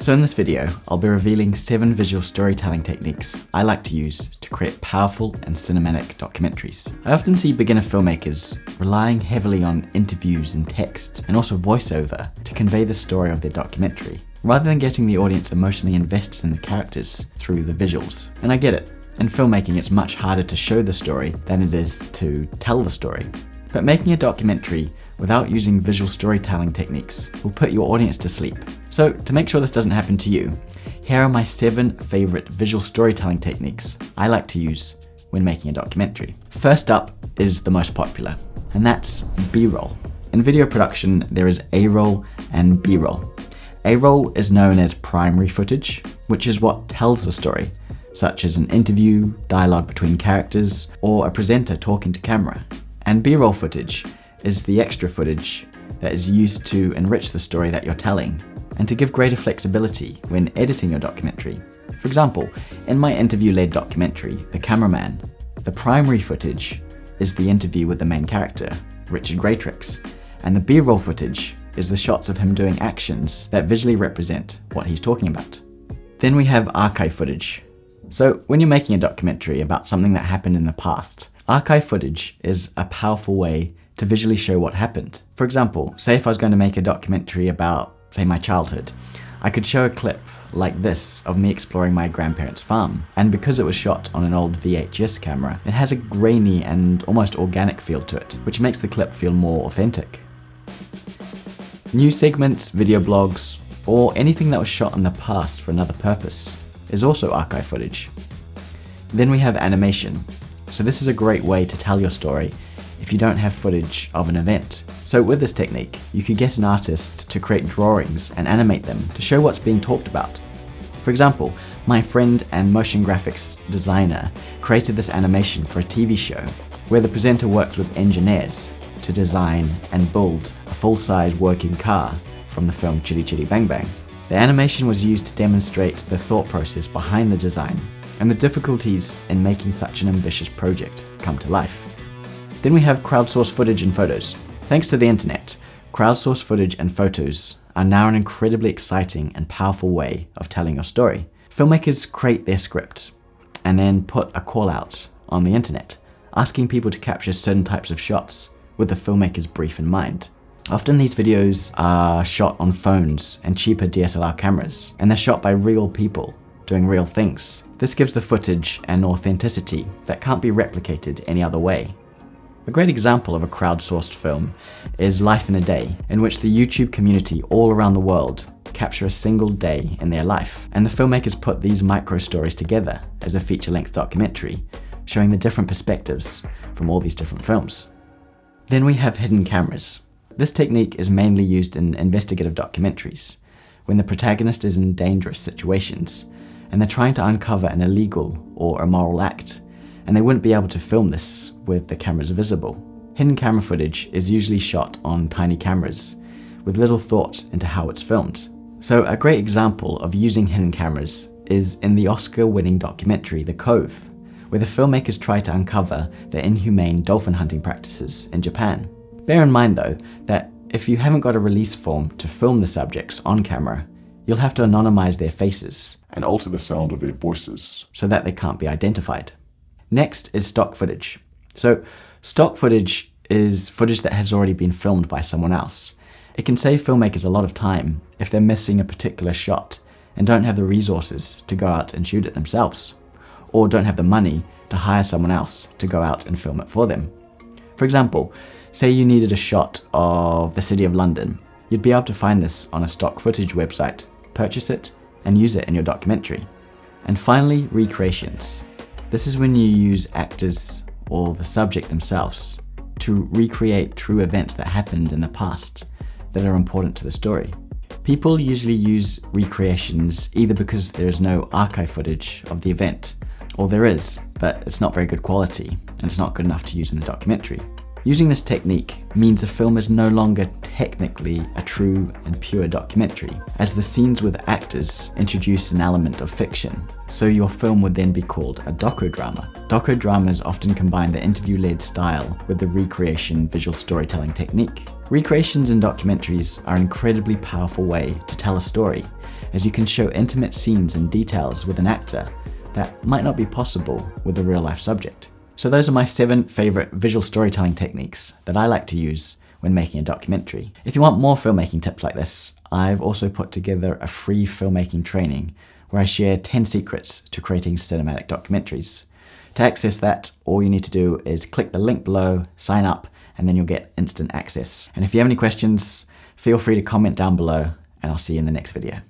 So in this video, I'll be revealing 7 visual storytelling techniques I like to use to create powerful and cinematic documentaries. I often see beginner filmmakers relying heavily on interviews and text, and also voiceover, to convey the story of their documentary, rather than getting the audience emotionally invested in the characters through the visuals. And I get it. In filmmaking, it's much harder to show the story than it is to tell the story. But making a documentary without using visual storytelling techniques will put your audience to sleep. So to make sure this doesn't happen to you, here are my 7 favorite visual storytelling techniques I like to use when making a documentary. First up is the most popular, and that's B-roll. In video production, there is A-roll and B-roll. A-roll is known as primary footage, which is what tells the story, such as an interview, dialogue between characters, or a presenter talking to camera. And B-roll footage is the extra footage that is used to enrich the story that you're telling and to give greater flexibility when editing your documentary. For example, in my interview-led documentary, The Cameraman, the primary footage is the interview with the main character, Richard Greatrix, and the B-roll footage is the shots of him doing actions that visually represent what he's talking about. Then we have archive footage. So when you're making a documentary about something that happened in the past, archive footage is a powerful way to visually show what happened. For example, say if I was going to make a documentary about, say, my childhood, I could show a clip like this of me exploring my grandparents' farm. And because it was shot on an old VHS camera, it has a grainy and almost organic feel to it, which makes the clip feel more authentic. News segments, video blogs, or anything that was shot in the past for another purpose is also archive footage. Then we have animation. So this is a great way to tell your story if you don't have footage of an event. So with this technique, you could get an artist to create drawings and animate them to show what's being talked about. For example, my friend and motion graphics designer created this animation for a TV show where the presenter worked with engineers to design and build a full-size working car from the film Chitty Chitty Bang Bang. The animation was used to demonstrate the thought process behind the design and the difficulties in making such an ambitious project come to life. Then we have crowdsourced footage and photos. Thanks to the internet, crowdsourced footage and photos are now an incredibly exciting and powerful way of telling your story. Filmmakers create their script and then put a call out on the internet, asking people to capture certain types of shots with the filmmaker's brief in mind. Often these videos are shot on phones and cheaper DSLR cameras, and they're shot by real people doing real things. This gives the footage an authenticity that can't be replicated any other way. A great example of a crowdsourced film is Life in a Day, in which the YouTube community all around the world capture a single day in their life, and the filmmakers put these micro stories together as a feature-length documentary, showing the different perspectives from all these different films. Then we have hidden cameras. This technique is mainly used in investigative documentaries, when the protagonist is in dangerous situations, and they're trying to uncover an illegal or immoral act, and they wouldn't be able to film this with the cameras visible. Hidden camera footage is usually shot on tiny cameras, with little thought into how it's filmed. So a great example of using hidden cameras is in the Oscar-winning documentary The Cove, where the filmmakers try to uncover the inhumane dolphin hunting practices in Japan. Bear in mind though, that if you haven't got a release form to film the subjects on camera, you'll have to anonymize their faces and alter the sound of their voices so that they can't be identified. Next is stock footage. So stock footage is footage that has already been filmed by someone else. It can save filmmakers a lot of time if they're missing a particular shot and don't have the resources to go out and shoot it themselves, or don't have the money to hire someone else to go out and film it for them. For example, say you needed a shot of the City of London. You'd be able to find this on a stock footage website, purchase it, and use it in your documentary. And finally, recreations. This is when you use actors or the subject themselves to recreate true events that happened in the past that are important to the story. People usually use recreations either because there is no archive footage of the event, or there is, but it's not very good quality and it's not good enough to use in the documentary. Using this technique means a film is no longer technically a true and pure documentary, as the scenes with actors introduce an element of fiction, so your film would then be called a docudrama. Docudramas often combine the interview-led style with the recreation visual storytelling technique. Recreations in documentaries are an incredibly powerful way to tell a story, as you can show intimate scenes and details with an actor that might not be possible with a real-life subject. So those are my 7 favorite visual storytelling techniques that I like to use when making a documentary. If you want more filmmaking tips like this, I've also put together a free filmmaking training where I share 10 secrets to creating cinematic documentaries. To access that, all you need to do is click the link below, sign up, and then you'll get instant access. And if you have any questions, feel free to comment down below, and I'll see you in the next video.